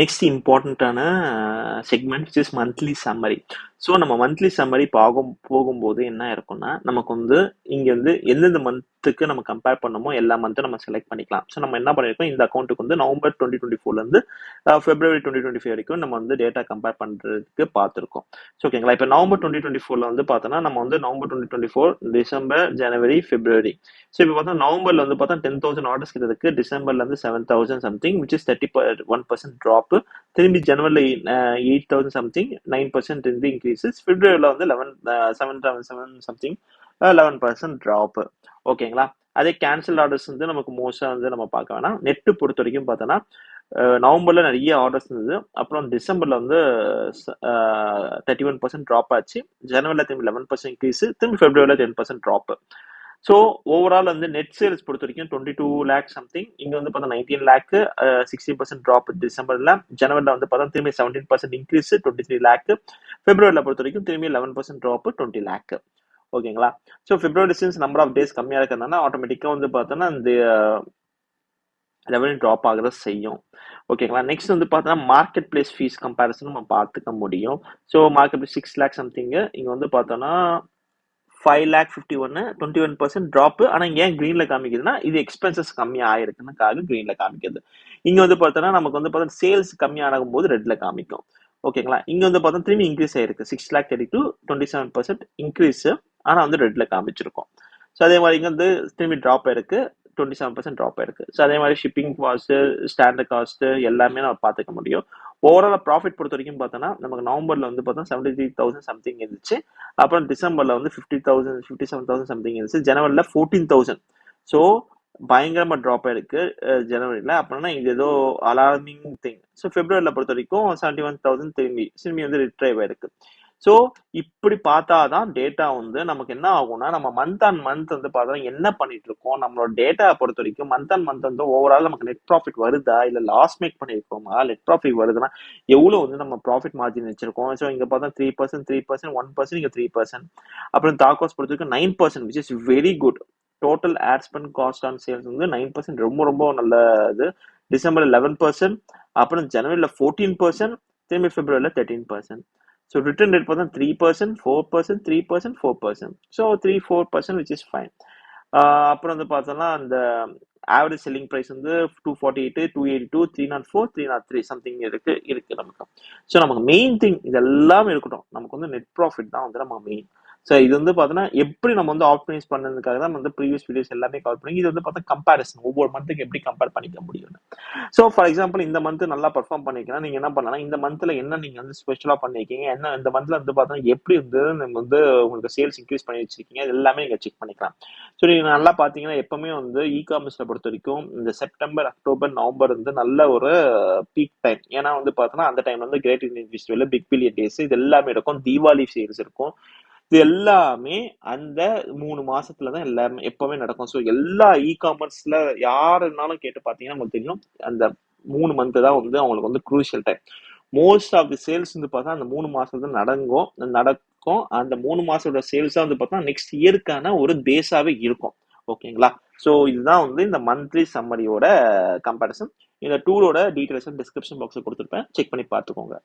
Next இம்பார்ட்டண்ட்டான segment which is monthly summary. So நம்ம monthly summary போகும்போது என்ன இருக்கும்னா நமக்கு வந்து இங்கே வந்து எந்தெந்த மந்த்துக்கு நம்ம கம்பேர் பண்ணமோ எல்லா மந்த்தும் நம்ம செலக்ட் பண்ணிக்கலாம். ஸோ நம்ம என்ன பண்ணியிருக்கோம், இந்த அக்கௌண்ட்டுக்கு வந்து நவம்பர் 2024 ஃபெப்ரவரி 2025 வரைக்கும் நம்ம வந்து டேட்டா கம்பேர் பண்ணுறதுக்கு பார்த்துருக்கோம். ஸோ ஓகேங்களா, இப்போ நவம்பர் 2024 வந்து பார்த்தோன்னா நம்ம வந்து நவம்பர் 2024 டிசம்பர் ஜனவரி பிப்ரவரி. ஸோ இப்போ பார்த்தா நவம்பர்ல வந்து பார்த்தா 10,000 ஆர்டர்ஸ் கிட்ட இருக்கு. டிசம்பர்ல இருந்து 7,000 சம்திங் விச் இஸ் 31% ட்ராப். திரும்பி ஜனவரில 8,000 சம்திங் 9% இருந்து இன்க்ரீசஸ். பிப்ரவரியில் வந்து 7,777 சம்திங் 11% ட்ராப். ஓகேங்களா, அதே கேன்சல் ஆர்டர்ஸ் வந்து நமக்கு மோஸ்டா வந்து நம்ம பார்க்க வேணாம். நெட்டு பொறுத்த வரைக்கும் பார்த்தோன்னா நவம்பர்ல நிறைய ஆர்டர்ஸ் இருந்தது. அப்புறம் டிசம்பர்ல வந்து 31% ட்ராப் ஆச்சு. ஜனவரில திரும்பி 11% இன்க்ரீஸ். திரும்பி பிப்ரவரியில 10% ட்ராப். ஸோ ஓவரால் வந்து நெட் சேல்ஸ் பொறுத்த வரைக்கும் 22 லேக் சம்திங். இங்க வந்து பார்த்தா 19 லேக் 16% ட்ராப் டிசம்பர்ல. ஜனவரில வந்து பார்த்தா திரும்பி 17% இன்க்ரீஸ் 23 லேக். பிப்ரவரியில பொறுத்த வரைக்கும் திரும்பி 11% ட்ராப் 20 லேக். ஓகேங்களா, so February since number of days கம்மியா இருக்கிறதுனால ஆட்டோமேட்டிக்கா வந்து பார்த்தோன்னா இந்த ரெவன்யூ ட்ராப் ஆகுறது செய்யும். ஓகேங்களா, நெக்ஸ்ட் வந்து பார்த்தோன்னா மார்க்கெட் பிளேஸ் ஃபீஸ் கம்பேரிசன் நம்ம பார்த்துக்க முடியும். So market place 6 lakh something. இங்க வந்து பார்த்தோன்னா 5,51 21% ட்ராப். ஆனா ஏன் கிரீன்ல காமிக்குதுன்னா இது எக்ஸ்பென்சஸ் கம்மி ஆயிருக்குன்னு கிரீன்ல காமிக்குது. இங்க வந்து பார்த்தோன்னா நமக்கு வந்து பார்த்தா சேல்ஸ் கம்மி ஆகும் போது ரெட்ல காமிக்கும். ஓகேங்களா, இங்க வந்து பார்த்தா திரும்பி இன்க்ரீஸ் ஆயிருக்கு 6,32 27% இன்க்ரீஸ். ஆனா வந்து ரெட்ல காமிச்சிருக்கும். ஸோ அதே மாதிரி இங்க வந்து திரும்பி ட்ராப் ஆயிருக்கு 27% ட்ராப் ஆயிருக்கு. ஸோ அதே மாதிரி ஷிப்பிங் காஸ்ட் ஸ்டாண்டர்ட் காஸ்ட் எல்லாமே நம்ம பார்த்துக்க முடியும். ஓவரால் ப்ராஃபிட் பொறுத்த வரைக்கும் பார்த்தோன்னா நமக்கு நவம்பர்ல வந்து பார்த்தா 73,000 சம்திங் இருந்துச்சு. அப்புறம் டிசம்பர்ல வந்து 50,000 57,000 சம்திங் இருந்துச்சு. ஜனவரில 14,000. ஸோ பயங்கரமா ட்ராப் ஆயிருக்கு ஜனவரியில. அப்படின்னா இது ஏதோ அலார்மிங் திங். ஸோ பிப்ரவரியில பொறுத்த வரைக்கும் 71,000 திரும்பி வந்து ரிட்ரைவ் ஆயிருக்கு. ஸோ இப்படி பார்த்தாதான் டேட்டா வந்து நமக்கு என்ன ஆகும்னா நம்ம மந்த் ஆன் மந்த் வந்து பார்த்தா என்ன பண்ணிட்டு இருக்கோம், நம்மளோட டேட்டா பொறுத்த வரைக்கும் மந்த் ஆன் மந்த் வந்து ஓவரால் நமக்கு நெட் ப்ராஃபிட் வருதா இல்ல லாஸ் மேக் பண்ணிருக்கோமா, நெட் ப்ராஃபிட் வருதுன்னா எவ்வளவு வந்து நம்ம ப்ராஃபிட் மார்ஜின் வச்சிருக்கோம். ஸோ இங்க பார்த்தா 3%, 3%, 1%, இங்க 3%. அப்புறம் தாக்கோஸ் பொறுத்த வரைக்கும் 9%, which is very good. Total ad spend cost on sales வந்து 9% ரொம்ப ரொம்ப நல்ல இது. டிசம்பர்ல 11%, அப்புறம் ஜனவரில 14%, திரும்பி பிப்ரவரியில 13%. ஸோ ரிட்டர்ன் ரேட் பார்த்தா 3%, 4%, 3%, 4%. So 3-4% which is fine. அப்புறம் வந்து பார்த்தோம்னா அந்த ஆவரேஜ் செல்லிங் ப்ரைஸ் வந்து 248, 282, 304, 303 சம்திங் இருக்கு நமக்கு. ஸோ நமக்கு மெயின் திங் இது எல்லாமே இருக்கட்டும், நமக்கு வந்து நெட் ப்ராஃபிட் தான் வந்து நம்ம மெயின். ஸோ இது வந்து பார்த்தோன்னா எப்படி நம்ம வந்து ஆப்டிமைஸ் பண்ணதுக்காக தான் வந்து ப்ரீவியஸ் வீடியோஸ் எல்லாமே கவர் பண்ணி இது வந்து பார்த்தா கம்பேரிசன் ஒவ்வொரு மந்த்துக்கு எப்படி கம்பேர் பண்ணிக்க முடியும். ஸோ ஃபார் எக்ஸாம்பிள் இந்த மந்த் நல்லா பர்ஃபார்ம் பண்ணிக்கலாம், நீங்க என்ன பண்ணலாம், இந்த மந்த்ல என்ன நீங்க வந்து ஸ்பெஷலா பண்ணிருக்கீங்க, என்ன இந்த மந்த்ல வந்து பார்த்தா எப்படி வந்து நீங்க வந்து உங்களுக்கு சேல்ஸ் இன்க்ரீஸ் பண்ணி வச்சிருக்கீங்க, இது எல்லாமே நீங்க செக் பண்ணிக்கலாம். ஸோ நீங்க நல்லா பாத்தீங்கன்னா எப்பவுமே வந்து இ காமர்ஸ்ல பொறுத்த வரைக்கும் இந்த செப்டம்பர், அக்டோபர், நவம்பர் வந்து நல்ல ஒரு பீக் டைம். ஏன்னா வந்து பார்த்தோன்னா அந்த டைம் வந்து great Indian festival, big billion days இது எல்லாமே இருக்கும், தீபாவளி சேல்ஸ் இருக்கும். இது எல்லாமே அந்த 3 மாசத்துல தான் எல்லாமே எப்பவுமே நடக்கும். ஸோ எல்லா இ காமர்ஸ்ல யாருன்னாலும் கேட்டு பாத்தீங்கன்னா உங்களுக்கு தெரியும் அந்த 3 மந்த் தான் வந்து அவங்களுக்கு வந்து crucial time. Most of the sales வந்து பார்த்தா அந்த 3 மாசத்துல நடக்கும். அந்த 3 மாசத்தோட சேல்ஸா வந்து பார்த்தா நெக்ஸ்ட் இயருக்கான ஒரு பேஸாவே இருக்கும். ஓகேங்களா, ஸோ இதுதான் வந்து இந்த மந்த்லி சம்மரியோட கம்பேரிசன். இந்த டூலோட டீடைல்ஸ் டிஸ்கிரிப்ஷன் பாக்ஸ்ல கொடுத்துருப்பேன், செக் பண்ணி பார்த்துக்கோங்க.